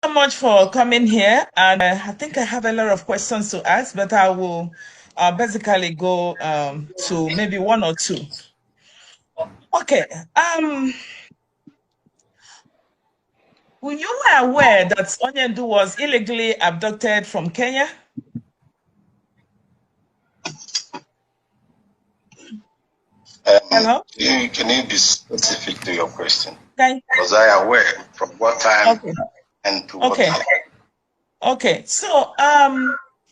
so much for coming here, and I think I have a lot of questions to ask, but I will basically go to maybe one or two. Okay. You were aware that Onyendu was illegally abducted from Kenya? Hello? Can you be specific to your question? Okay. Was I aware from what time Okay. and to what time? Okay. So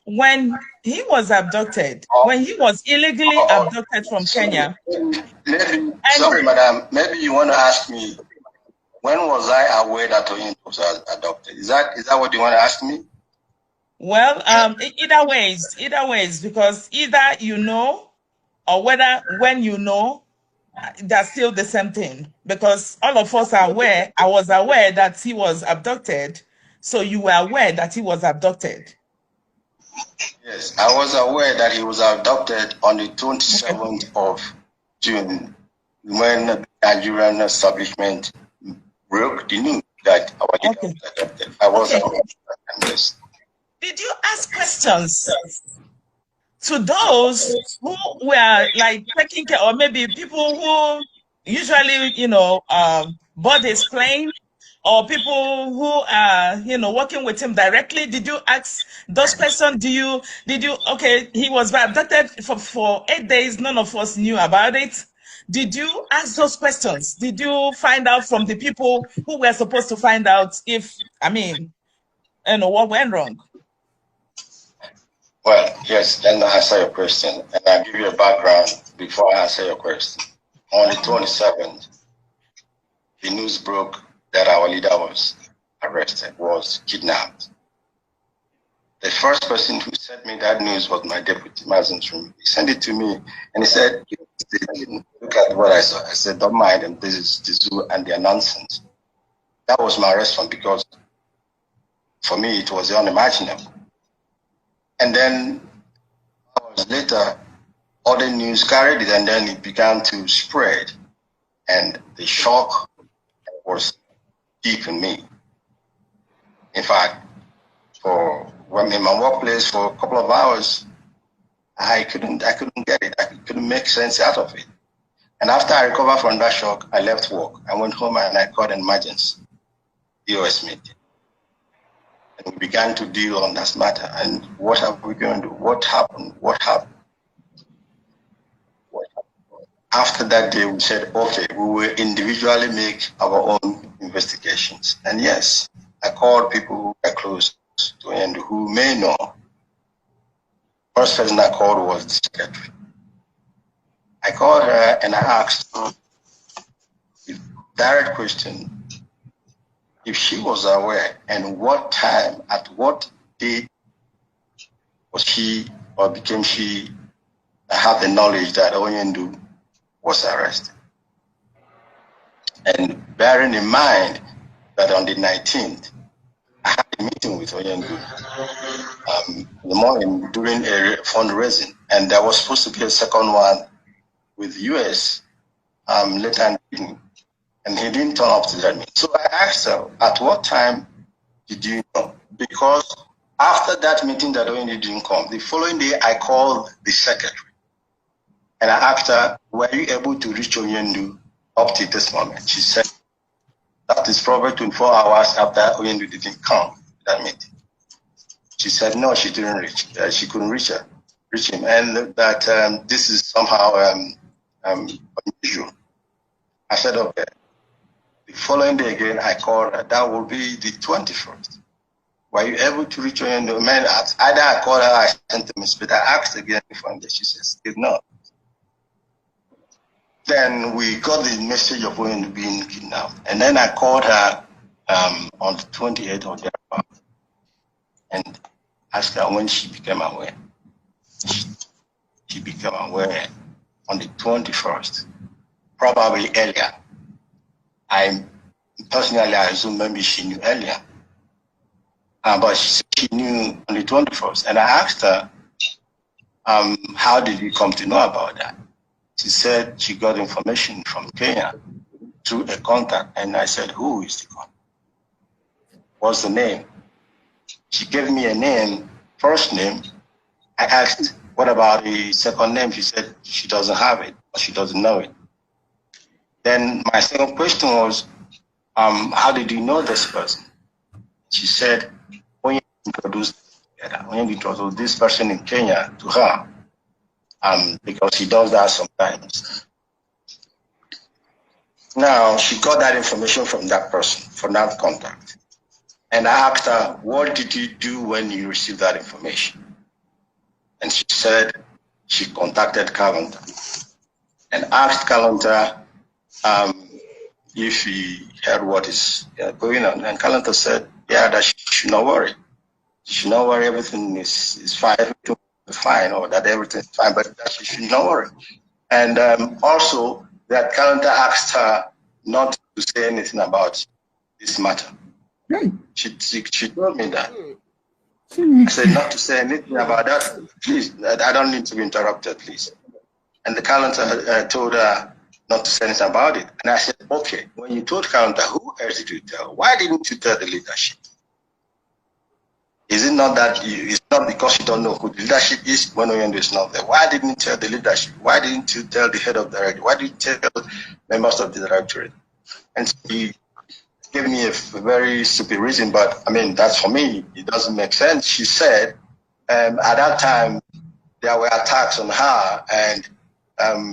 when he was abducted, when he was illegally abducted from Kenya. Sorry, madam. Maybe you want to ask me, when was I aware that Onyendu was adopted? Is that what you want to ask me? Well, either ways, because either you know, or whether when you know, that's still the same thing. Because all of us are aware. I was aware that he was abducted, so you were aware that he was abducted. Yes, I was aware that he was abducted on the 27th of June, when the Nigerian establishment broke the news that our leader was adopted. I was aware. Yes. Did you ask questions to those who were like taking care, or maybe people who usually, board his plane, or people who are, working with him directly? Did you ask those questions? Okay, he was abducted for 8 days. None of us knew about it. Did you ask those questions? Did you find out from the people who were supposed to find out what went wrong? Well, yes, let me answer your question, and I'll give you a background before I answer your question. On the 27th, the news broke that our leader was arrested, was kidnapped. The first person who sent me that news was my deputy, Mazen Trumi. He sent it to me, and he said, look at what I saw. I said, don't mind them, this is the zoo and their nonsense. That was my response, because for me, it was unimaginable. And then hours later, other news carried it, and then it began to spread. And the shock was deep in me. In fact, when in my workplace for a couple of hours, I couldn't get it. I couldn't make sense out of it. And after I recovered from that shock, I left work. I went home and I called an emergency EOS meeting. And we began to deal on that matter. And what are we going to do? What happened? After that day, we said, okay, we will individually make our own investigations. And yes, I called people who are close to and who may know. First person I called was the secretary. I called her and I asked her a direct question, if she was aware, and what time, at what day was she, or became she, have the knowledge that Onyendu was arrested. And bearing in mind that on the 19th, I had a meeting with Onyendu in the morning during a fundraising, and there was supposed to be a second one with US later in the evening, and he didn't turn up to that meeting. So I asked her, at what time did you know? Because after that meeting that Onyendu didn't come, the following day I called the secretary. And I asked her, were you able to reach Onyendu up to this moment? She said, that is probably 24 hours after Onyendu didn't come to that meeting. She said, no, she didn't reach. She couldn't reach him. And that this is somehow unusual. I said, okay. The following day again, I called her. That will be the 21st. Were you able to reach Onyendu? Man, either I called her or I sent a message, but I asked again before, and she says, did not. Then we got the message of Onyendu being kidnapped. And then I called her on the 28th of January and asked her when she became aware. She became aware on the 21st, probably earlier. I assume maybe she knew earlier. But she knew on the 21st. And I asked her, how did you come to know about that? She said she got information from Kenya through a contact, and I said, who is the contact? what's the name? She gave me a name, first name. I asked, what about the second name? She said she doesn't have it, or she doesn't know it. Then my second question was, how did you know this person? She said, when you introduced this person in Kenya to her, because he does that sometimes. Now, she got that information from that person, from that contact. And I asked her, what did you do when you received that information? And she said she contacted Kalonta and asked Kalonta if he heard what is going on. And Kalonta said, yeah, that she should not worry. She should not worry, everything is fine, everything is fine, or that everything is fine, but that she should not worry. And also that Kalonta asked her not to say anything about this matter. She told me that. I said not to say anything about that. Please, I don't need to be interrupted, please. And the Kalonta told her not to say anything about it. And I said, okay, when you told Kalonta, who else did you tell? Why didn't you tell the leadership? Is it not that it's not because you don't know who the leadership is when Oyendu is not there? Why didn't you tell the leadership? Why didn't you tell the head of the directorate? Why didn't you tell members of the directorate? And he gave me a very stupid reason, but I mean, that's for me, it doesn't make sense. She said at that time there were attacks on her, and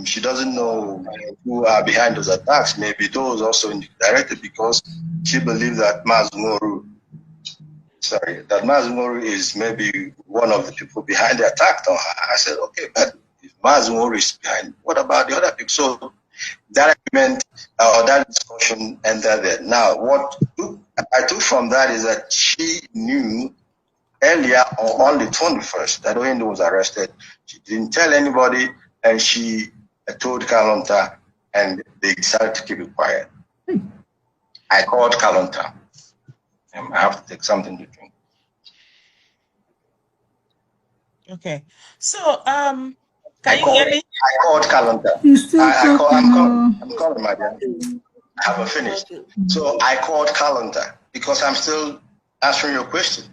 she doesn't know who are behind those attacks. Maybe those also in the directorate, because she believed that Mazumoru is maybe one of the people behind the attack on her. I said, okay, but if Mazumoru is behind, what about the other people? So that argument or that discussion ended there. Now, what I took from that is that she knew earlier on the 21st that Oyendu was arrested. She didn't tell anybody, and she told Kalonta, and they decided to keep it quiet. I called Kalonta. I have to take something to drink. Okay. So, can you hear me? I called Kalonta. I'm calling my dad. I haven't finished. So I called Kalonta because I'm still answering your question.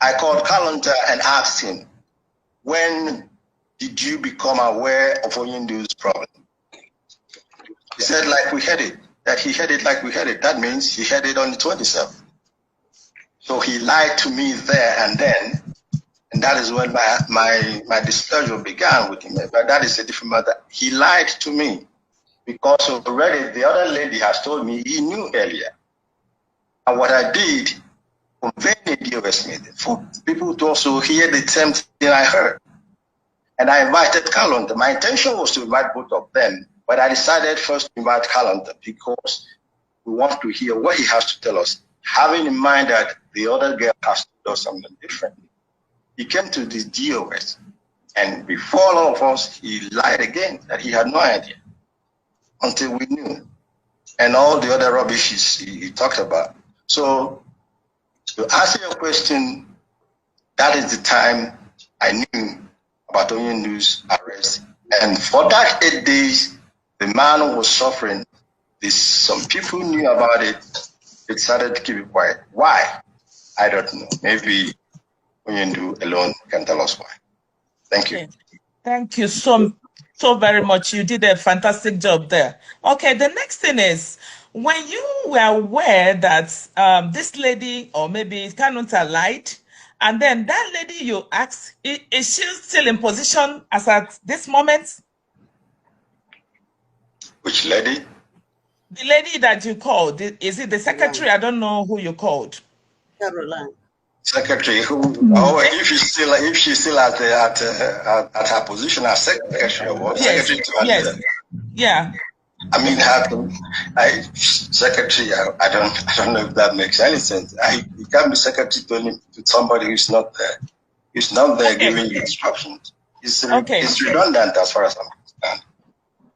I called Kalonta and asked him, when did you become aware of Oyendu's problem? He said, like we had it, that he had it like we had it. That means he had it on the 27th. So he lied to me there and then, and that is when my displeasure began with him. But that is a different matter. He lied to me because already the other lady has told me he knew earlier. And what I did, convened a DOS meeting for people to also hear the same thing I heard. And I invited Kalonta. My intention was to invite both of them, but I decided first to invite Kalonta because we want to hear what he has to tell us, having in mind that the other girl has to do something different. He came to this DOS, and before all of us, he lied again that he had no idea until we knew, and all the other rubbish he talked about. So, to answer your question, that is the time I knew about Oyendu's arrest, and for that 8 days, the man was suffering. Some people knew about it. They decided to keep it quiet. Why? I don't know. Maybe Oyendu alone can tell us why. Thank you. Okay. Thank you so very much. You did a fantastic job there. Okay, the next thing is, when you were aware that this lady, or maybe Kalonta, lied, and then that lady you asked, is she still in position as at this moment? Which lady? The lady that you called, is it the secretary? I don't know who you called. Caroline. Secretary who? Oh, if she's still at her position as secretary, or yes, secretary. Yes. Yeah. I mean, secretary. I don't know if that makes any sense. You can't be secretary to somebody who's not there. He's not there giving you instructions. It's redundant as far as I'm concerned.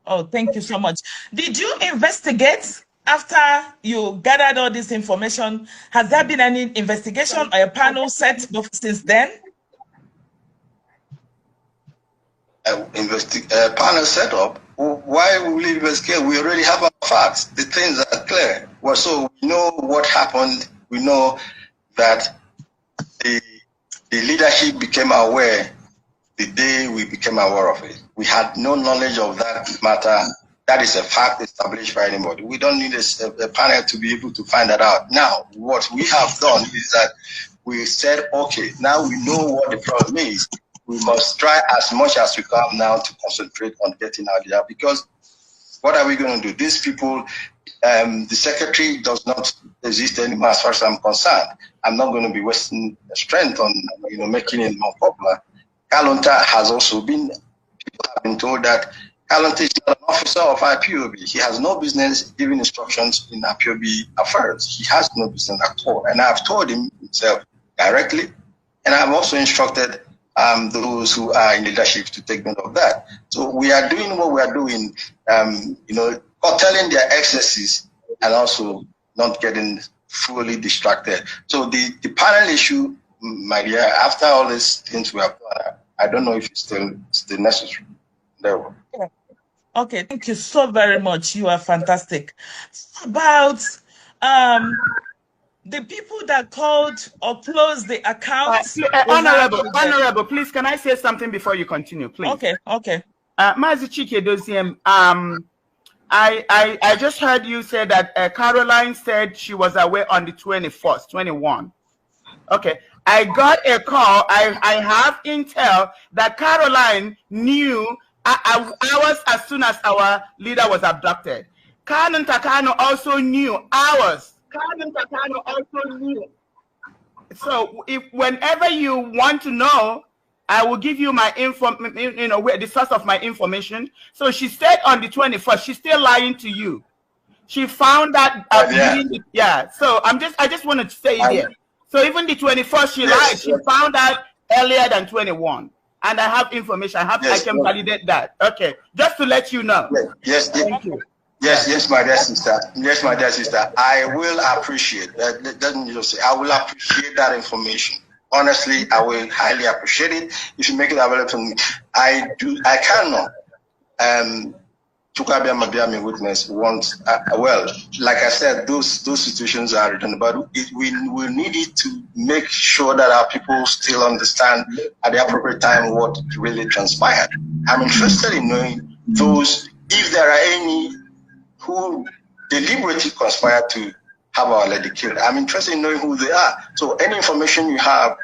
Oh, thank you so much. Did you investigate after you gathered all this information? Has there been any investigation or a panel set since then? Panel set up? Why will we investigate? We already have our facts. The things are clear. Well, so we know what happened. We know that the leadership became aware the day we became aware of it. We had no knowledge of that matter. That is a fact established by anybody. We don't need a panel to be able to find that out. Now, what we have done is that we said, okay, now we know what the problem is. We must try as much as we can now to concentrate on getting out there, because what are we going to do? These people, the secretary does not exist anymore as far as I'm concerned. I'm not going to be wasting strength on making it more popular. Kalonta has also been, people have been told that Kalonta is not an officer of IPOB. He has no business giving instructions in IPOB affairs. He has no business at all. And I've told him himself directly, and I've also instructed those who are in leadership to take note of that. So we are doing what we are doing, curtailing their excesses and also not getting fully distracted. So the panel issue, my dear, after all these things we have done, I don't know if it's still necessary. There. Okay, thank you so very much. You are fantastic. About the people that called or closed the accounts. Honorable, please, can I say something before you continue, please? Okay. Mazi Chike Doziem, I just heard you say that Caroline said she was away on the 21st, 21. Okay, I got a call. I have intel that Caroline knew hours as soon as our leader was abducted. Canon Takano also knew hours. So whenever you want to know, I will give you my the source of my information. So she said on the 21st, she's still lying to you. She found that So I just wanted to say it there. So even the 21st, she lied. She found out earlier than 21. And I have information. I can validate that. Okay, just to let you know. Yes. Thank you. Yes, my dear sister. Yes, my dear sister. I will appreciate that. Doesn't just say I will appreciate that information. Honestly, I will highly appreciate it if you make it available to me. I cannot. Chukwabia Mabiami witness wants well, like I said, those situations are written, but we need it to make sure that our people still understand at the appropriate time what really transpired. I'm interested in knowing those, if there are any who deliberately conspired to have our lady killed. I'm interested in knowing who they are. So any information you have,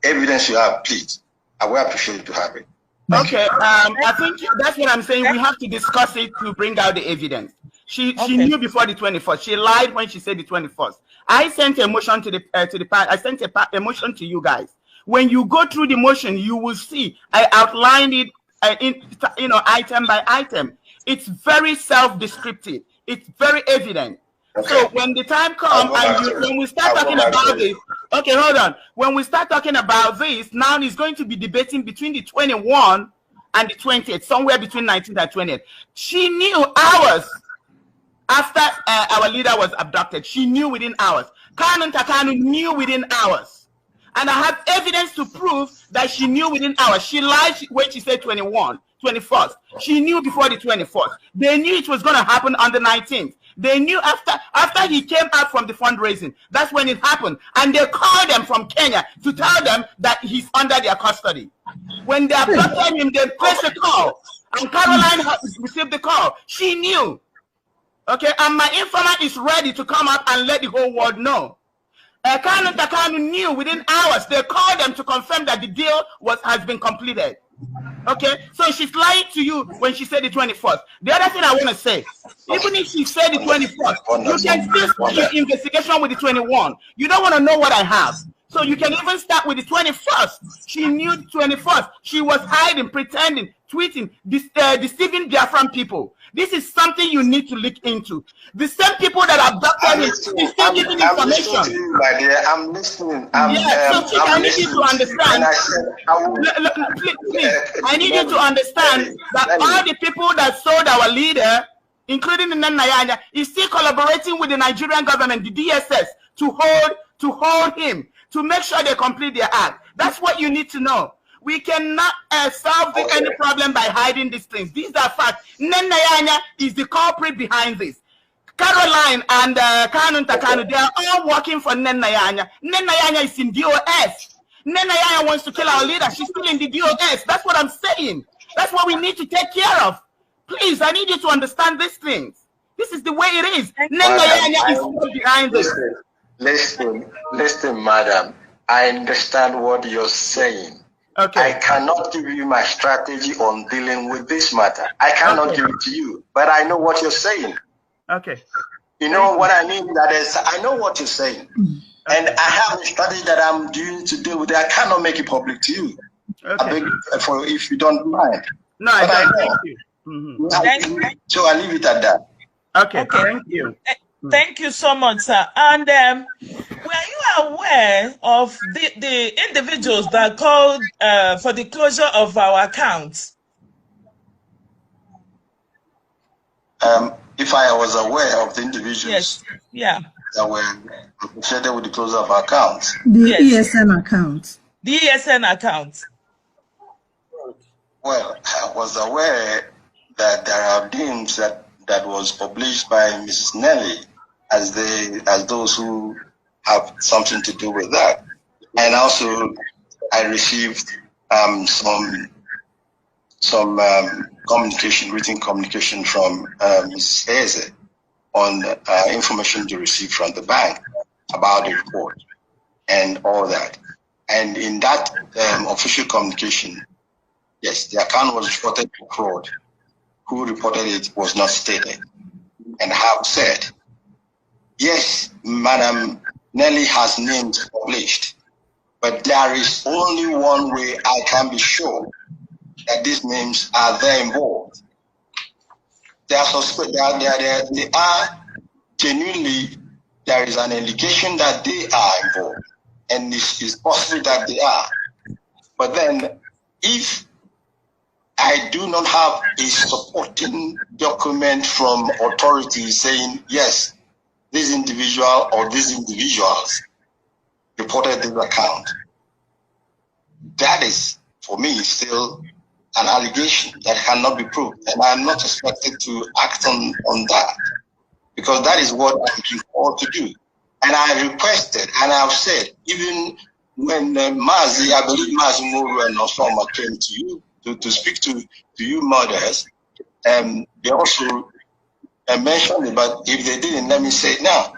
evidence you have, please, I will appreciate to have it. Okay, I think that's what I'm saying. We have to discuss it to bring out the evidence. She knew before the 21st. She lied when she said the 21st. I sent a motion to the I sent a motion to you guys. When you go through the motion, you will see I outlined it item by item. It's very self-descriptive. It's very evident. Okay. So when the time comes when we start talking about this, okay, hold on. When we start talking about this, now it's going to be debating between the 21 and the 20th, somewhere between 19th and 20th. She knew hours after our leader was abducted. She knew within hours. Canon Takano knew within hours. And I have evidence to prove that she knew within hours. She lied when she said 21st. She knew before the 21st. They knew it was going to happen on the 19th. They knew after he came out from the fundraising. That's when it happened. And they called them from Kenya to tell them that he's under their custody. When they abducted him, they placed a call. And Caroline received the call. She knew. Okay, and my informant is ready to come out and let the whole world know. Canon Takano knew within hours. They called them to confirm that the deal has been completed. Okay, so she's lying to you when she said the 21st. The other thing I want to say, even if she said the 21st, you can still start your investigation with the 21. You don't want to know what I have. So you can even start with the 21st. She knew the 21st. She was hiding, pretending, tweeting, deceiving Biafran people. This is something you need to look into. The same people that abducted him is still giving information. I'm listening to you, my dear. I'm listening. I need you to understand. Please, I need you to understand that all the people that sold our leader, including the Nayanya, is still collaborating with the Nigerian government, the DSS, to hold him, to make sure they complete their act. That's what you need to know. We cannot solve any problem by hiding these things. These are facts. Nayanya is the culprit behind this. Caroline and Kanu Takanu, they are all working for Nenayanya. Nenayanya is in DOS. Nenayanya wants to kill our leader. She's still in the DOS. That's what I'm saying. That's what we need to take care of. Please, I need you to understand these things. This is the way it is. Nenayanya is still behind this. Listen, madam. I understand what you're saying. Okay. I cannot give you my strategy on dealing with this matter. I cannot give it to you, but I know what you're saying. Okay. You know what I mean? That is, I know what you're saying. Okay. And I have a strategy that I'm doing to deal with it. I cannot make it public to you. Okay. I beg for if you don't mind. No, I don't. Thank you. So I leave it at that. Okay. Thank you. Thank you so much, sir. And were you aware of the individuals that called for the closure of our accounts? If I was aware of the individuals that were associated with the closure of our accounts. The ESN account. The ESN account. Well, I was aware that there are names that was published by Mrs. Nelly as those who have something to do with that. And also I received some communication, written communication from Mrs. Eze on information to receive from the bank about the report and all that. And in that official communication, yes, the account was reported to fraud. Who reported it was not stated. And have said, yes, Madam Nelly has names published, but there is only one way I can be sure that these names are there involved. They are genuinely, there is an indication that they are involved, and it is possible that they are. But then, if I do not have a supporting document from authorities saying, yes, this individual or these individuals reported this account, that is, for me, still an allegation that cannot be proved. And I'm not expected to act on that, because that is what I'm being called to do. And I requested, and I've said, even when Mazi, I believe Mazi Muru and Osama came to you, to speak to you mothers, they also mentioned it, but if they didn't, let me say it now.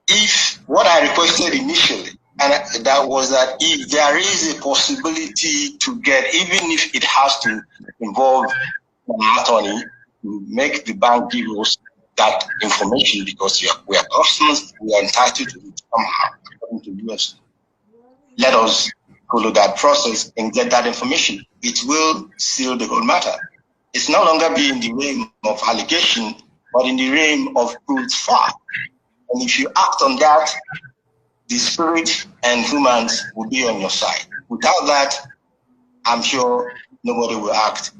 If what I requested initially, and that was that if there is a possibility to get, even if it has to involve an attorney, to make the bank give us that information, because we are customers, we are entitled to it somehow, according to US. Let us follow that process and get that information. It will seal the whole matter. It's no longer be in the realm of allegation, but in the realm of proved fact. And if you act on that, the spirit and humans will be on your side. Without that, I'm sure nobody will act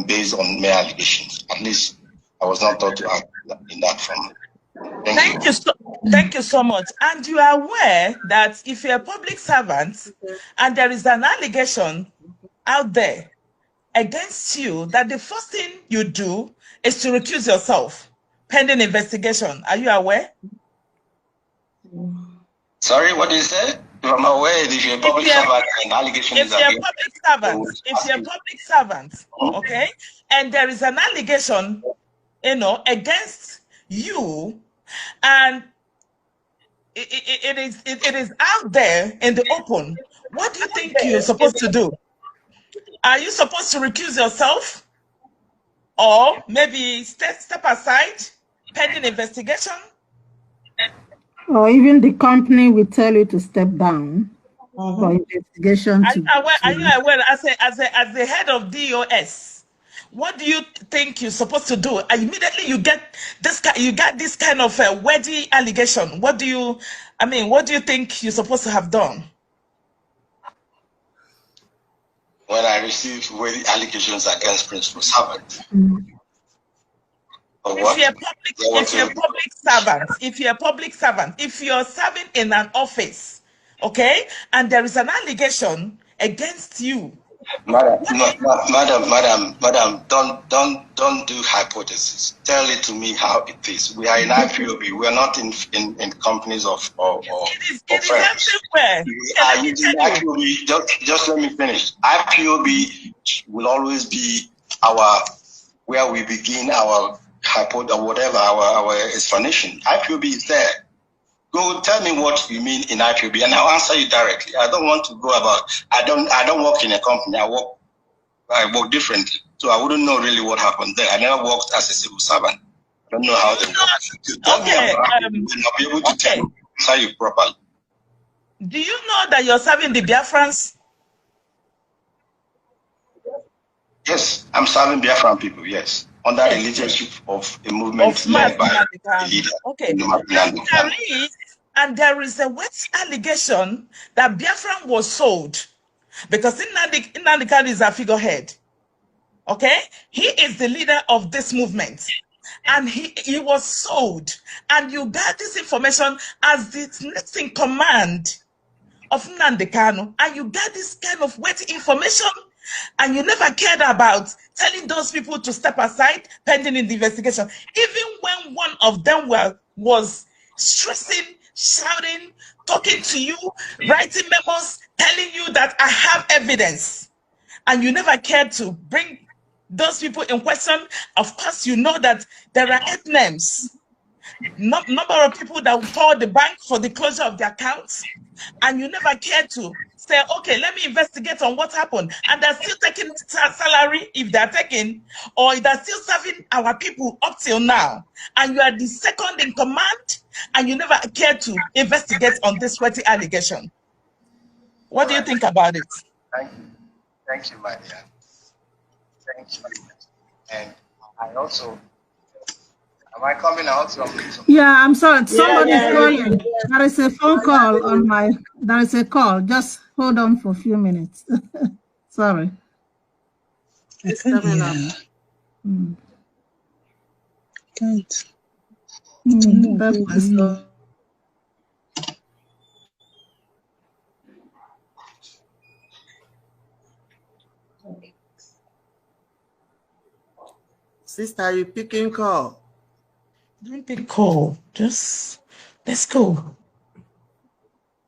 based on mere allegations. At least I was not taught to act in that form. Thank you so much. And you are aware that if you're a public servant and there is an allegation out there against you, that the first thing you do is to recuse yourself pending investigation. Are you aware? Sorry, what did you say? I'm aware if you're a public servant and allegation is against you. If you're a public servant, okay, and there is an allegation, against you, and it is out there in the open, what do you think you're supposed to do? Are you supposed to recuse yourself, or maybe step aside pending investigation? Or even the company will tell you to step down for investigation. Are you aware as the head of DOS, what do you think you're supposed to do? Immediately you get this kind of a wordy allegation. What do you think you're supposed to have done? When I receive wordy allegations against Principal Servant. If you're a public servant, if you're serving in an office, okay, and there is an allegation against you Madam, don't do hypothesis. Tell it to me how it is. We are in IPOB. We are not in companies or firms. We are using IPOB. Just let me finish. IPOB will always be where we begin our hypothesis or whatever our explanation. IPOB is there. Go tell me what you mean in IPOB, and I'll answer you directly. I don't want to go about. I don't work in a company. I work differently, so I wouldn't know really what happened there. I never worked as a civil servant. I don't know how they work. You tell me about it, and I'll be able to answer you properly. Do you know that you're serving the Biafrans? Yes, I'm serving Biafran people. Yes. Under the leadership of a movement led by the leader. Okay. And there is a wet allegation that Biafran was sold because Nnamdi Kanu is a figurehead. Okay? He is the leader of this movement. And he was sold. And you got this information as the next in command of Nnamdi Kanu. And you got this kind of wet information. And you never cared about telling those people to step aside pending in the investigation. Even when one of them was stressing, shouting, talking to you, writing memos, telling you that I have evidence. And you never cared to bring those people in question. Of course, you know that there are names. Number of people that will call the bank for the closure of their accounts. And you never cared to say, okay, let me investigate on what happened. And they're still taking salary if they're taking, or they're still serving our people up till now. And you are the second in command, and you never cared to investigate on this sweaty allegation. What do you think about it? Thank you. Thank you, my dear. Thank you. And I also, am I coming out? Yeah, I'm sorry. Somebody's calling. There is a phone call on my, there is a call. Just hold on for a few minutes. Sorry. It's coming up. Can't. That was Sister, you picking call? Don't pick call. Just let's go.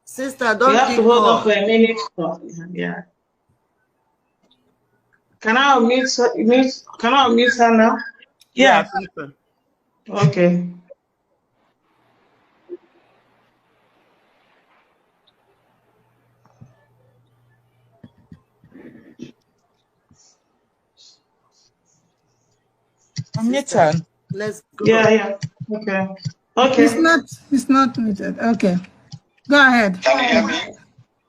Sister, don't you have pick to hold call. on for a minute. Yeah. Can I unmute her now? Yeah. Okay. Let's go. Yeah. Okay. It's not muted. Okay. Go ahead. Can you hear me?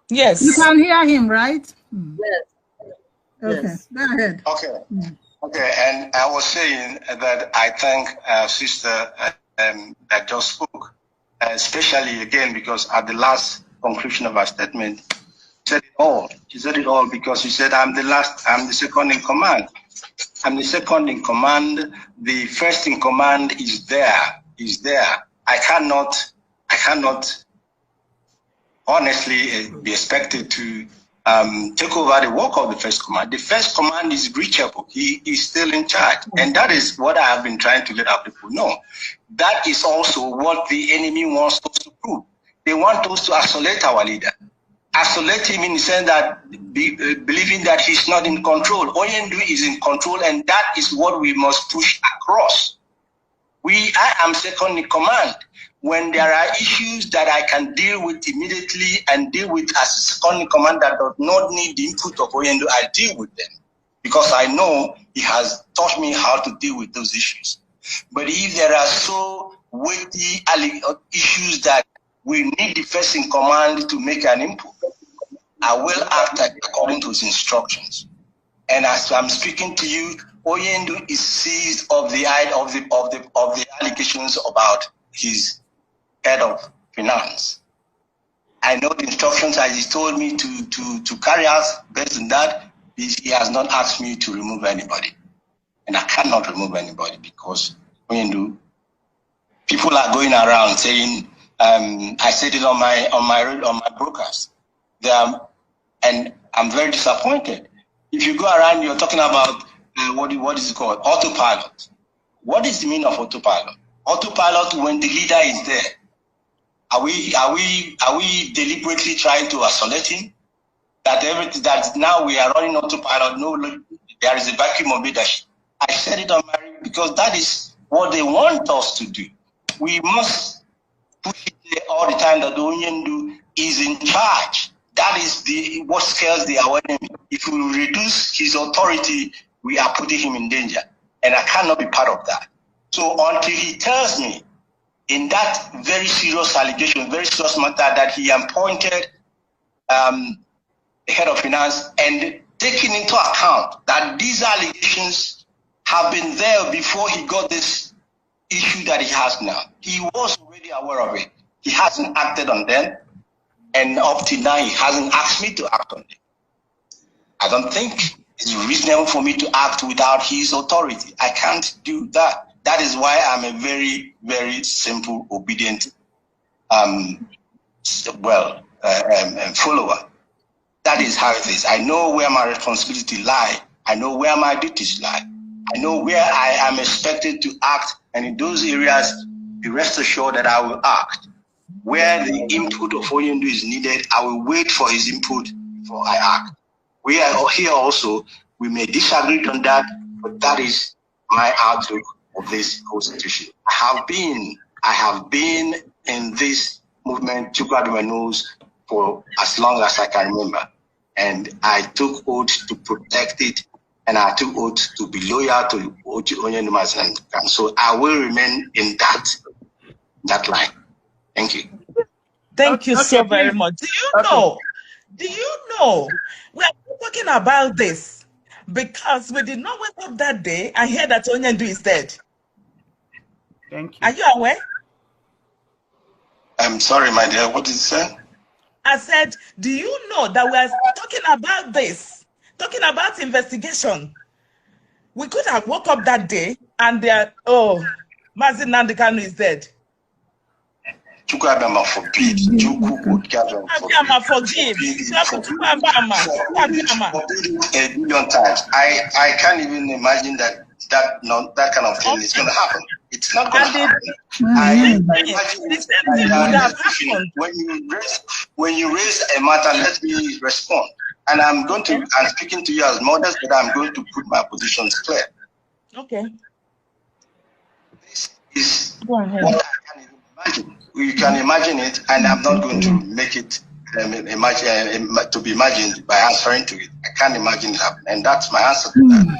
Yes. You can hear him, right? Yes. Okay. Yes. Go ahead. Okay. Okay. And I was saying that I thank sister that just spoke, especially again because at the last conclusion of her statement, she said it all. She said it all because she said, I'm the second in command. I'm the second in command. The first in command is there. I cannot honestly be expected to take over the work of the first command. The first command is reachable. He is still in charge. And that is what I have been trying to let our people know. That is also what the enemy wants us to prove. They want us to isolate our leader. Isolate him in the sense that believing that he's not in control. Oyendu is in control, and that is what we must push across. I am second in command. When there are issues that I can deal with immediately and deal with as second in command that does not need the input of Oyendu, I deal with them because I know he has taught me how to deal with those issues. But if there are so weighty issues that we need the first in command to make an input, I will act according to his instructions. And as I'm speaking to you, Oyendu is seized of the allegations about his head of finance. I know the instructions as he told me to carry out. Based on that, he has not asked me to remove anybody, and I cannot remove anybody because Oyendu, people are going around saying. I said it on my broadcast. And I'm very disappointed if you go around, you're talking about what is it called? Autopilot. What is the meaning of autopilot? Autopilot when the leader is there. Are we deliberately trying to isolate him? That now we are running autopilot. No, there is a vacuum of leadership. I said it on my because that is what they want us to do. We must push it all the time that the Onyendu is in charge. That is what scares the enemy. If we reduce his authority, we are putting him in danger. And I cannot be part of that. So until he tells me in that very serious allegation, very serious matter that he appointed the head of finance and taking into account that these allegations have been there before he got this issue that he has now. He was already aware of it. He hasn't acted on them. And up to now, he hasn't asked me to act on them. I don't think it's reasonable for me to act without his authority. I can't do that. That is why I'm a very, very simple, obedient, follower. That is how it is. I know where my responsibility lie. I know where my duties lie. I know where I am expected to act, and in those areas, be rest assured that I will act. Where the input of Onyendu is needed, I will wait for his input before I act. We are here also, we may disagree on that, but that is my outlook of this whole situation. I have been in this movement, Chukwuadua knows, for as long as I can remember. And I took oath to protect it, and I took oath to be loyal to Onyendu. And so I will remain in that line. Thank you. Thank you so very much. Do you know, we are talking about this because we did not wake up that day and hear that Onyendu is dead. Thank you. Are you aware? I'm sorry, my dear. What did you say? I said, do you know that we are talking about this, talking about investigation? We could have woke up that day and Mazi Nnamdi Kanu is dead. Chukwuadua forbid. Chukwuadua forgive. A billion times. I can't even imagine that kind of thing is going to happen. It's not going to happen. I imagine when you raise a matter, let me respond. And I'm speaking to you as modest, but I'm going to put my positions clear. Okay. This is what I can even imagine. You can imagine it, and I'm not going to make it to be imagined by answering to it. I can't imagine it happening, and that's my answer to that.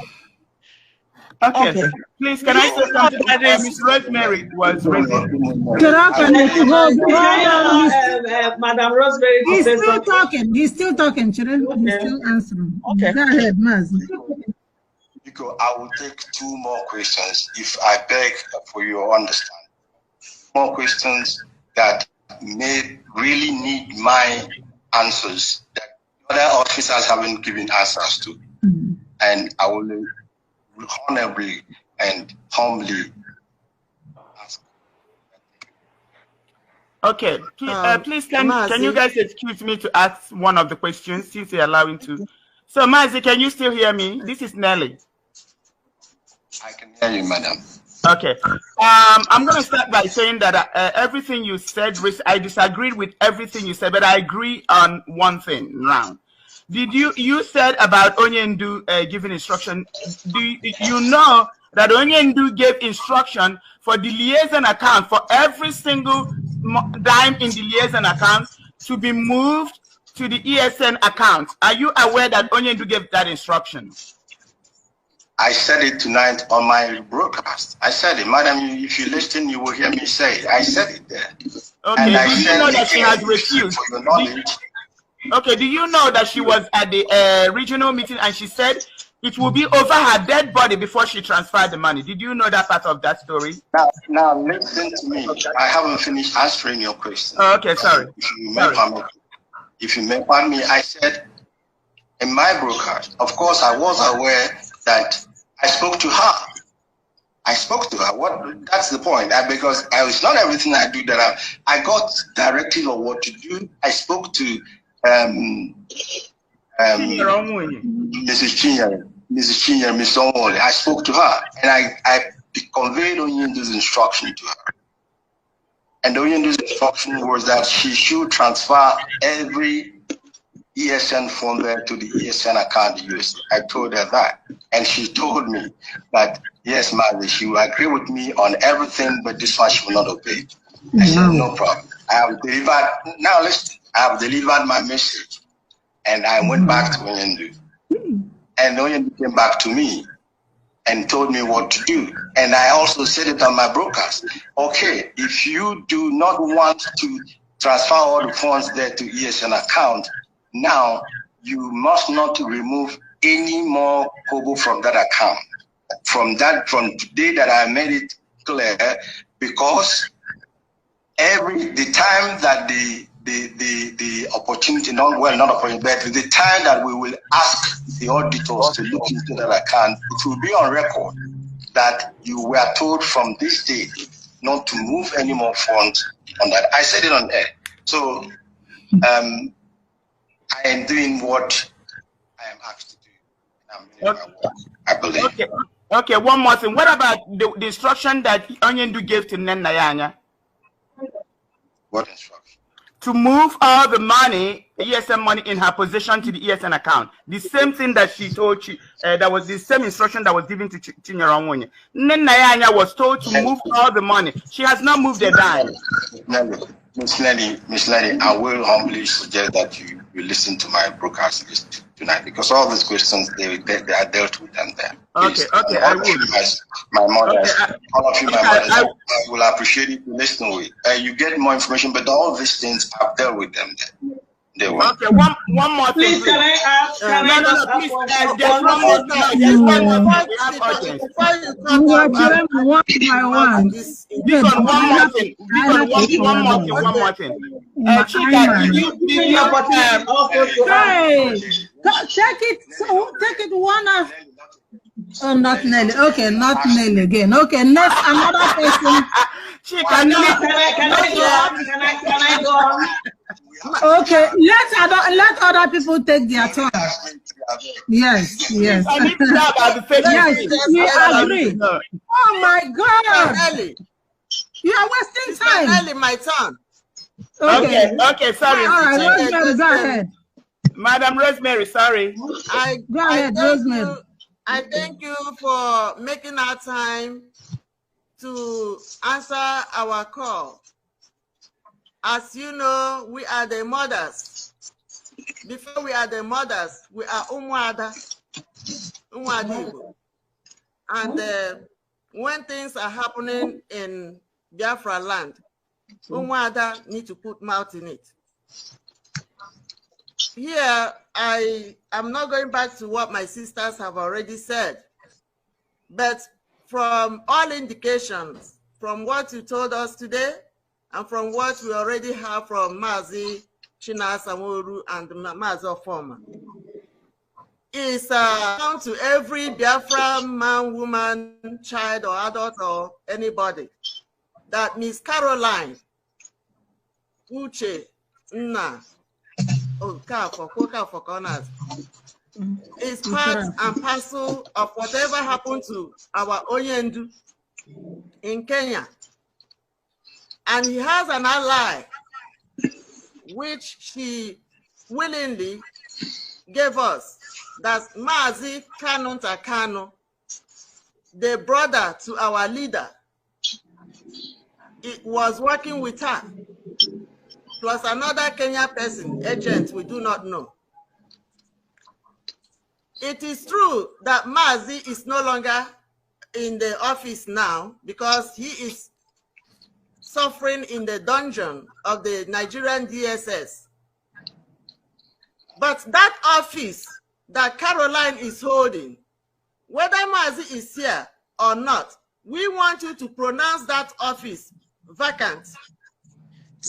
Okay. Please, can I say something? Ms. Rosemary was raising. Madam Rosemary. He's still talking. He's still talking, children. Okay. He's still answering. Okay. Go ahead, Maz. Because I will take 2 more questions if I beg for your understanding. More questions that may really need my answers that other officers haven't given answers to. And I will honorably and humbly ask. Okay, please can you guys excuse me to ask one of the questions since you're allowing to? So Mazi, can you still hear me? This is Nelly. I can hear you, madam. Okay. I'm going to start by saying that everything you said, I disagreed with everything you said, but I agree on one thing now. Did you said about Onyendu giving instruction? Do you know that Onyendu gave instruction for the liaison account, for every single dime in the liaison account to be moved to the ESN account? Are you aware that Onyendu gave that instruction? I said it tonight on my broadcast. I said it, madam. If you listen, you will hear me say it. I said it there. Okay. And do you know that she has refused? For your knowledge. Okay. Do you know that she was at the regional meeting and she said it will be over her dead body before she transferred the money? Did you know that part of that story? Now listen to me. I haven't finished answering your question. Oh, okay, sorry. If you may pardon me, I said in my broadcast, of course, I was aware that I spoke to her. That's the point. Because it's not everything I do that I got directive of what to do. I spoke to Mrs. Chinyere, Ms. Onwole. I spoke to her and I conveyed Onyendu's instruction to her. And Onyendu's instruction was that she should transfer every ESN phone there to the ESN account in USA. I told her that. And she told me that, yes, Mazi, she will agree with me on everything, but this one she will not obey. I said, no problem. I have delivered, now listen, I have delivered my message. And I went back to Onyendu. And Onyendu came back to me and told me what to do. And I also said it on my broadcast. Okay, if you do not want to transfer all the funds there to ESN account, now you must not remove any more kobo from that account. From today that I made it clear, because the time that the opportunity, not opportunity, but the time that we will ask the auditors to look into that account, it will be on record that you were told from this date not to move any more funds on that. I said it on air. So I am doing what I am asked to do. I'm doing my work, I believe. Okay, one more thing. What about the instruction that Onyendu gave to Nen Nayanya? What instruction? To move all the money, ESN money, in her possession to the ESN account. The same thing that she told you, that was the same instruction that was given to Chinyere Onwonye. Nen Nayanya was told to move all the money. She has not moved a dime. Miss Lenny, I will humbly suggest that you listen to my broadcast list tonight, because all these questions, they are dealt with them there. Okay, I will. My mothers, all of you, my mothers, I will appreciate it. Listen to it. You get more information, but all these things, I've dealt with them there. They will. Okay, one more thing. Please, can I ask? Please, just one more thing. Just one more thing. You are doing one by one. One more thing. Chika, take it one after. Oh, not Nelly. Okay, not Nelly again. Okay, next, another person. Chika, Can I go on? Okay, let other people take their turn. Yes. I need to know about the fake Yes, we agree. Oh my God! You are wasting time. Finally, my turn. Okay, sorry. All right, Rosemary, go ahead. Madam Rosemary, sorry. Go ahead, Rosemary. I thank you for making our time to answer our call. As you know, we are the mothers. Before we are the mothers, we are Umuada. And when things are happening in Biafra land, Umuada need to put mouth in it. Here, I am not going back to what my sisters have already said, but from all indications, from what you told us today, and from what we already have from Mazi Chinasa Samoru and Mazi Ofoma, is down to every Biafra man, woman, child, or adult, or anybody, that Miss Caroline Uche Nna is part and parcel of whatever happened to our Onyendu in Kenya. And he has an ally, which she willingly gave us. That's Mazi Kanu Takano, the brother to our leader. It was working with her, plus another Kenya person, agent we do not know. It is true that Mazi is no longer in the office now because he is suffering in the dungeon of the Nigerian DSS. But that office that Caroline is holding, whether Mazi is here or not, we want you to pronounce that office vacant.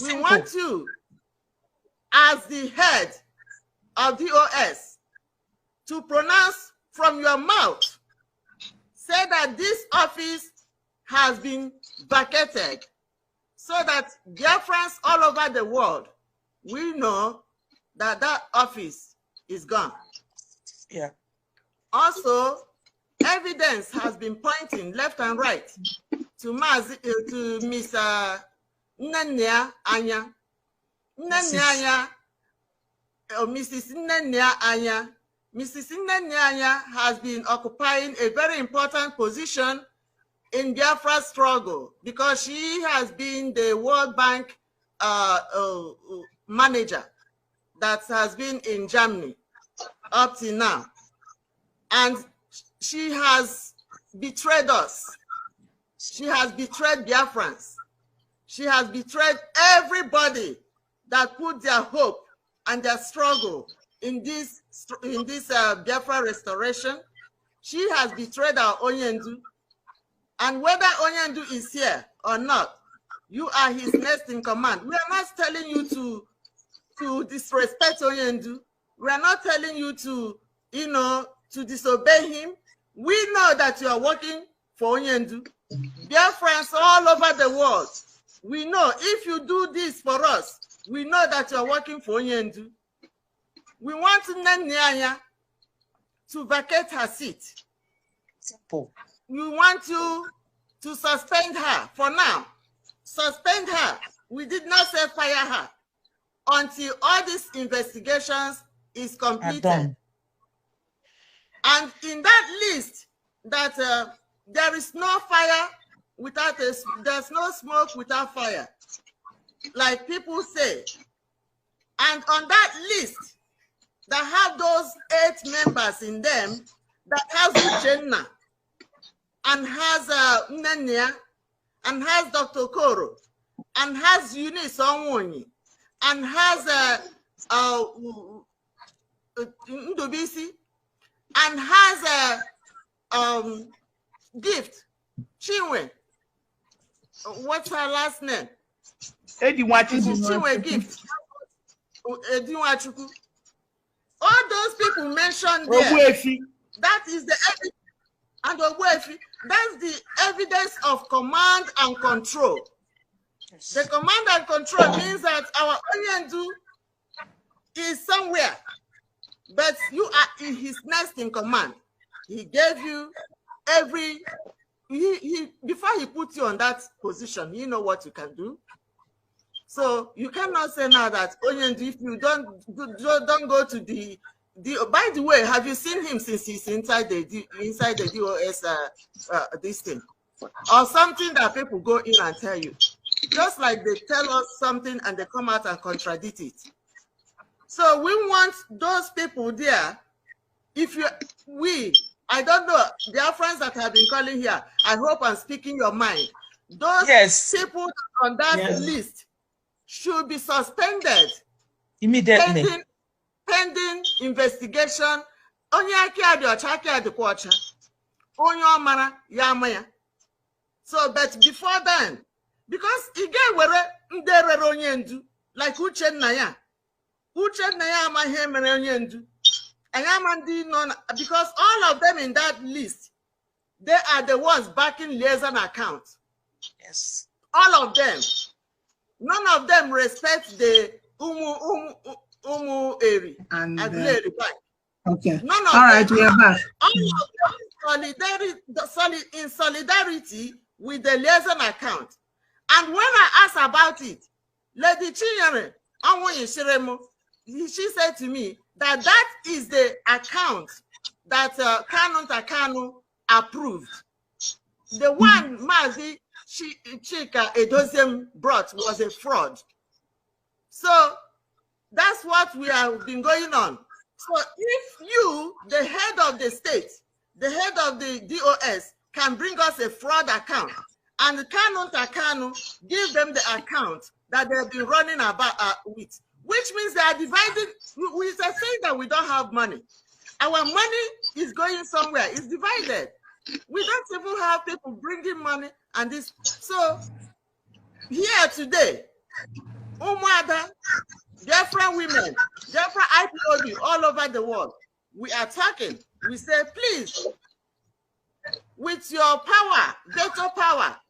We want you, as the head of DOS, to pronounce from your mouth, say that this office has been vacated, so that Biafrans all over the world, we know that that office is gone. Yeah. Also, evidence has been pointing left and right to Miss Nnennia Anya. Nnennia Anya, or Mrs. Nnennia Anya. Mrs. Nnennia Anya has been occupying a very important position in Biafra struggle because she has been the World Bank manager that has been in Germany up to now. And she has betrayed us. She has betrayed Biafrans. She has betrayed everybody that put their hope and their struggle in this Biafra restoration. She has betrayed our Onyendu. And whether Onyendu is here or not, you are his next in command. We are not telling you to disrespect Onyendu. We are not telling you to, to disobey him. We know that you are working for Onyendu. Biafrans all over the world, we know if you do this for us, we know that you are working for Onyendu. We want Nnennia Anya to vacate her seat. Simple. We want you to suspend her for now. Suspend her. We did not say fire her until all these investigations is completed. And in that list, that there is no fire without there's no smoke without fire, like people say. And on that list, that have those 8 members in them, that has Uchenna, and has Nnennia, and has Dr. Koro, and has Eunice Onwonyi, and has Ndubisi, and has a Gift Chinwe. What's her last name? Chinwe Gift. Ediwachuku. All those people mentioned there, that is the evidence, and that's the evidence of command and control. Yes. The command and control means that our Onyendu is somewhere, but you are in his next in command. He gave you before he put you on that position, you know what you can do. So you cannot say now that Onyendu, if you don't go to the by the way, have you seen him since he's inside the DOS this thing? Or something that people go in and tell you. Just like they tell us something and they come out and contradict it. So we want those people there. I don't know, there are friends that have been calling here. I hope I'm speaking your mind. Those people on that list should be suspended immediately. Pending investigation. So, but before then, because again, we're Onyendu, like Uchenna Onyendu, because all of them in that list, they are the ones backing liaison accounts. Yes. All of them. None of them respect the Umu Eri and okay. None of all right, them, we are back. All of them in solidarity with the liaison account. And when I asked about it, Lady Chinyere, she said to me that that is the account that Kanu approved. The one Mazi Chika Edoziem brought was a fraud. So that's what we have been going on. So if you, the head of the state, the head of the DOS, can bring us a fraud account, and Kanu give them the account that they've been running about with, which means they are divided. We are saying that we don't have money. Our money is going somewhere. It's divided. We don't even have people bringing money and this. So here today, Umada, Biafra women, Biafra IPOB all over the world, we are talking. We say, please, with your power, veto power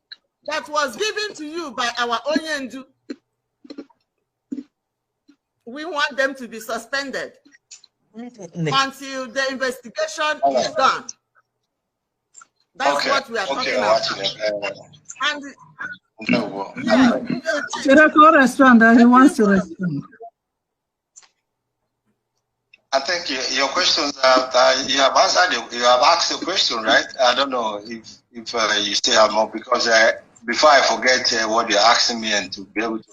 that was given to you by our Onyendu, we want them to be suspended. until the investigation is done. That's what we are talking about. And he wants to respond. I think your questions you have answered. You have asked the question, right? I don't know if you still have more, because before I forget what you're asking me and to be able to.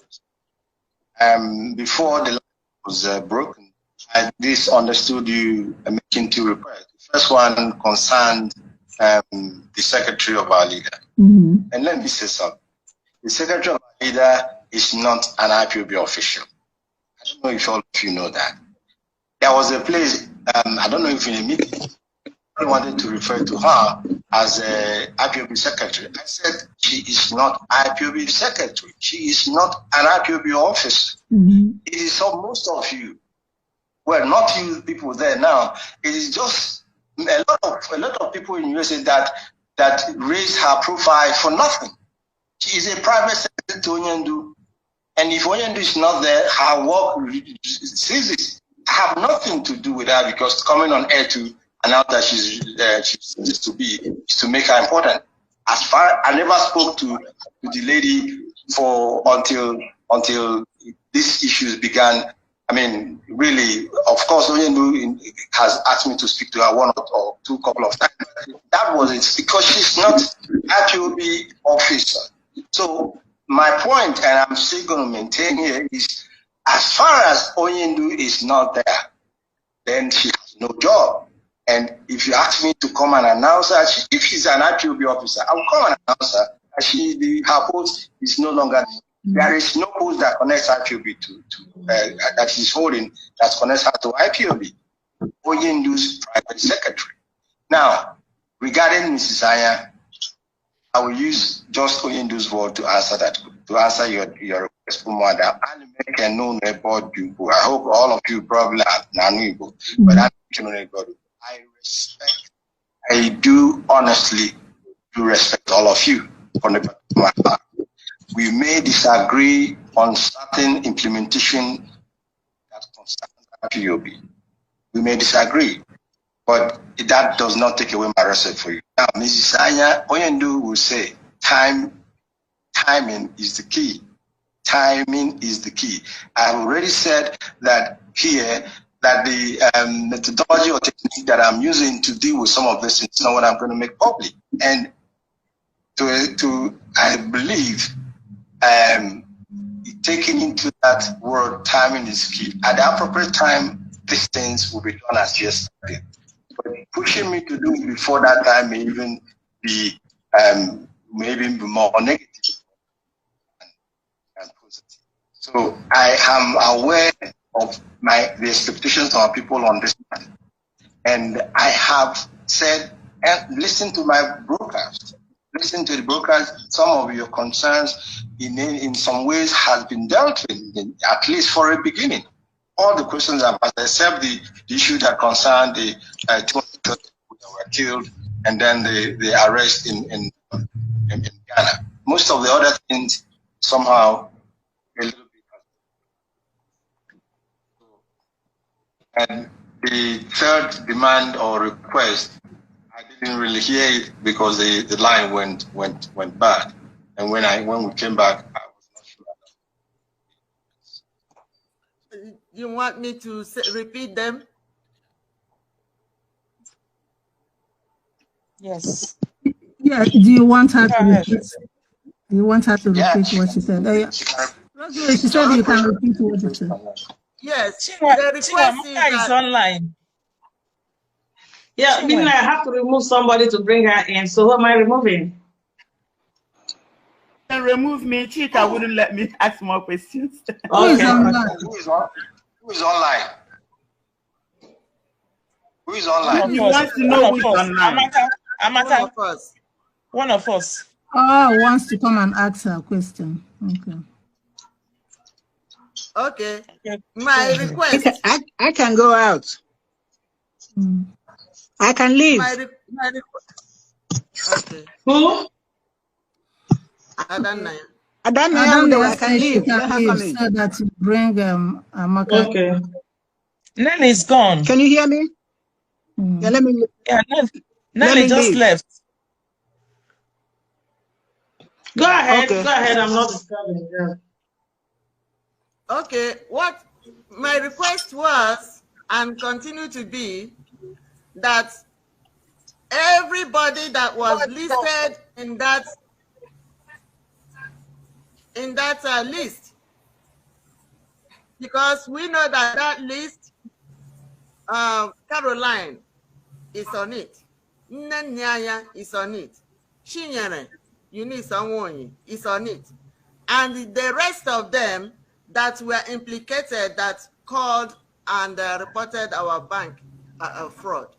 Before the line was broken, I misunderstood you making two requests. The first one concerned the secretary of our leader. And let me say something. The secretary of our leader is not an IPOB official. I don't know if all of you know that. There was a place, I don't know if in a meeting, I wanted to refer to her as a IPOB secretary. I said she is not IPOB secretary. She is not an IPOB officer. It is for most of you. Well, not you people there now. It is just a lot of people in USA that raise her profile for nothing. She is a private secretary to Onyendu, and if Onyendu is not there, her work ceases. I have nothing to do with her, because coming on air to announce that she's to be is to make her important. As far I never spoke to the lady until these issues began. I mean, really, of course, Onyendu has asked me to speak to her one or two couple of times. That was it, because she's not IPOB officer. So my point, and I'm still going to maintain here, is as far as Onyendu is not there, then she has no job. And if you ask me to come and announce her, if she's an IPOB officer, I will come and announce her. Her post is no longer. There is no post that connects IPOB that she's holding that connects her to IPOB. Onyendu's private secretary. Now, regarding Mrs. Aya, I will use just Onyendu's word to answer that. To answer your request, I hope all of you probably are Nanuibo, but I respect. I do honestly respect all of you from the bottom of my heart. We may disagree on certain implementation that concerns IPOB. We may disagree, but that does not take away my respect for you. Now, Mrs. Anya, Onyendu will say, timing is the key. Timing is the key. I have already said that here, that the methodology or technique that I'm using to deal with some of this is not what I'm going to make public. And I believe, taking into that word, timing is key. At the appropriate time, these things will be done as yesterday. But pushing me to do it before that time may even be more negative than positive. So I am aware of the expectations of our people on this matter. And I have said, and listen to my broadcast. Listen to the broadcast. Some of your concerns in some ways has been dealt with, at least for a beginning. All the questions I've asked, except the issue that concerned the 200 people that were killed and then the arrest in Ghana. Most of the other things somehow a little bit. And the third demand or request, I didn't really hear it because the line went bad. And when we came back, I was not sure. You want me to repeat them? Yes. Yeah. Do you want her to repeat? Do you want her to repeat what she said? Rosemary, she said you can repeat what she said. Yes. The request is online. Yeah, meaning I have to remove somebody to bring her in. So who am I removing? And remove me. Chika wouldn't let me ask more questions. Who is online? Who is online? Who is online? He wants to know who's online. Amaka. One of us. Oh, wants to come and ask her a question. Okay. Okay. My request. I can go out. I can leave. My okay. Who? Adanaya. I can leave. So that you bring Amaka. Okay. Nelly's gone. Can you hear me? Yeah, let me. Yeah, Nelly just leave. left. Go ahead. Okay. Go ahead. I'm not disturbing. Yeah. Okay, what my request was and continue to be that everybody that was listed in that list, because we know that list, Caroline is on it, Nyanya is on it, Chinyere, Eunice Onwonyi is on it, and the rest of them that were implicated that called and reported our bank fraud.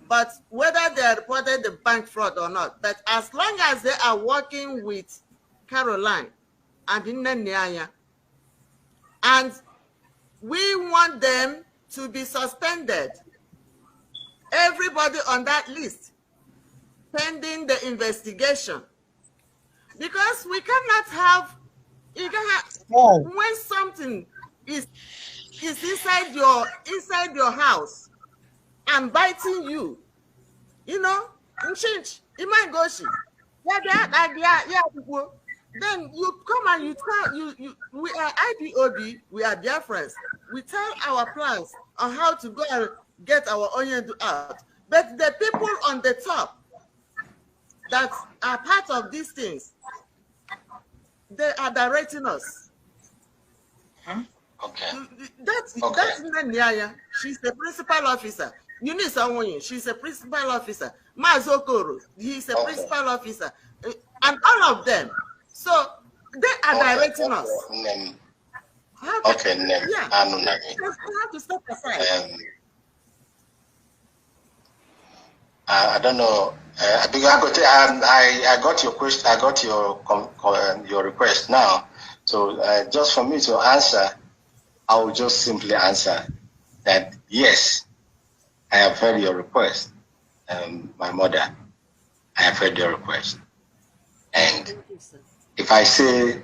But whether they reported the bank fraud or not, but as long as they are working with Caroline and Nyanya, and we want them to be suspended, everybody on that list, pending the investigation. Because we cannot have, when something is inside your house and biting you, you know, change, it might go she. Then you come and you tell we are IPOB, we are their friends. We tell our plans on how to go and get our onion out. But the people on the top that are part of these things, they are directing us. Okay. That's Nyanya. She's the principal officer. Eunice Onwonyi, she's a principal officer. Mazokoro, he's a principal officer. And all of them. So they are directing us. Okay, yeah. We have to step aside. I don't know. I got your question. I got your request now. So just for me to answer, I will just simply answer that yes, I have heard your request. My mother, I have heard your request. And if I say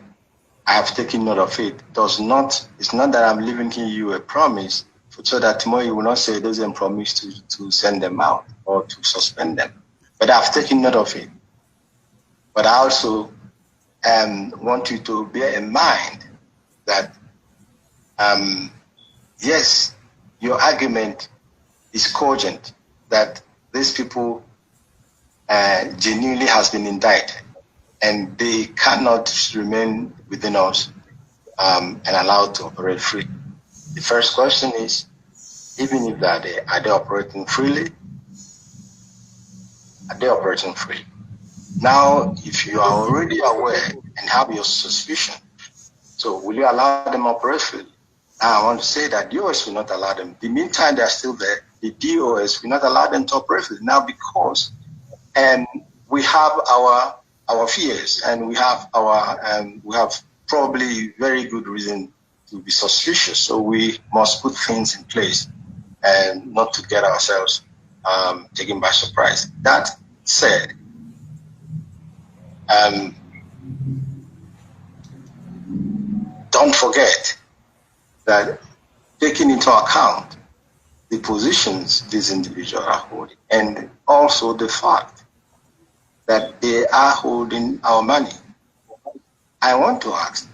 I have taken note of it, it's not that I'm leaving you a promise so that tomorrow you will not say it doesn't promise to send them out or to suspend them. But I've taken note of it. But I also want you to bear in mind that, yes, your argument is cogent that these people genuinely has been indicted and they cannot remain within us and allowed to operate free. The first question is, even if are they operating freely? Are they operating free? Now, if you are already aware and have your suspicion, so will you allow them operate freely? Now, I want to say that DOS will not allow them. In the meantime, they are still there. The DOS will not allow them to operate freely. Now, because we have our fears and we have probably very good reason to be suspicious. So we must put things in place and not to get ourselves taken by surprise. That said, don't forget that taking into account the positions these individuals are holding and also the fact that they are holding our money, I want to ask,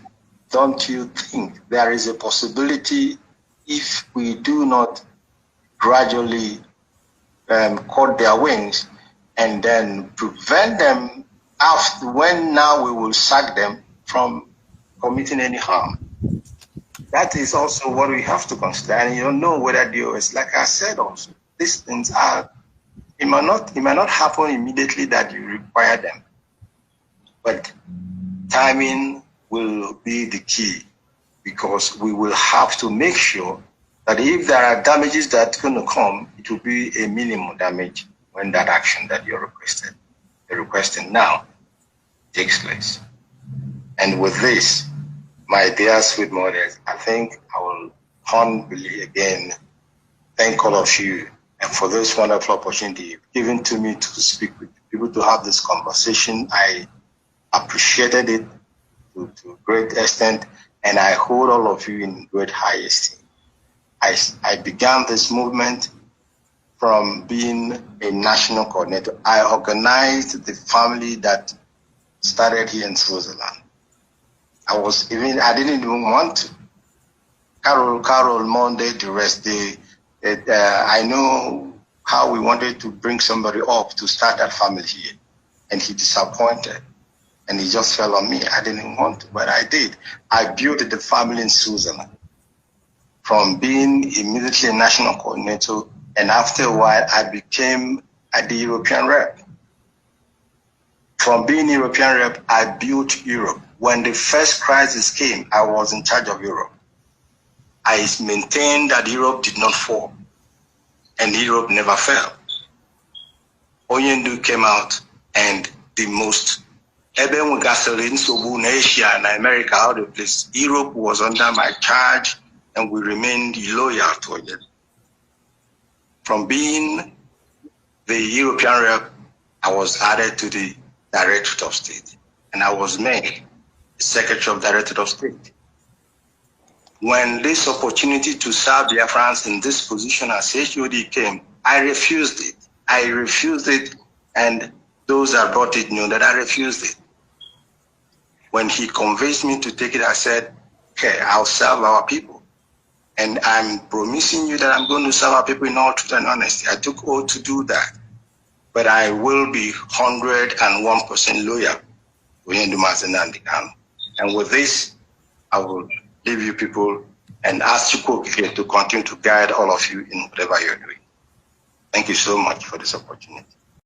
don't you think there is a possibility if we do not gradually cut their wings and then prevent them after when now we will sack them from committing any harm? That is also what we have to consider. And you don't know whether DOS, like I said also, these things are, it might not happen immediately that you require them. But timing will be the key, because we will have to make sure that if there are damages that are going to come, it will be a minimum damage when that action that you're requesting now takes place. And with this, my dear sweet mothers, I think I will humbly again thank all of you and for this wonderful opportunity given to me to speak with people, to have this conversation. I appreciated it to a great extent, and I hold all of you in great high esteem. I began this movement from being a national coordinator. I organized the family that started here in Switzerland. I didn't even want to. Carol, Monday, the rest. I know how we wanted to bring somebody up to start that family here, and he disappointed, and he just fell on me. I didn't want to, but I did. I built the family in Switzerland from being immediately a national coordinator, and after a while, I became the European rep. From being European rep, I built Europe. When the first crisis came, I was in charge of Europe. I maintained that Europe did not fall, and Europe never fell. Onyendu came out, and the most Eben gasoline so in Asia and America, all the place, Europe was under my charge, and we remained loyal to it. From being the European rep, I was added to the Directorate of State, and I was made the Secretary of Directorate of State. When this opportunity to serve Biafrans in this position as HOD came, I refused it. I refused it, and those that brought it knew that I refused it. When he convinced me to take it, I said, okay, I'll serve our people. And I'm promising you that I'm going to serve our people in all truth and honesty. I took oath to do that. But I will be 101% loyal to Onyendu Mazi Nnamdi Kanu. And with this, I will leave you people and ask Chukwu Okike to continue to guide all of you in whatever you're doing. Thank you so much for this opportunity.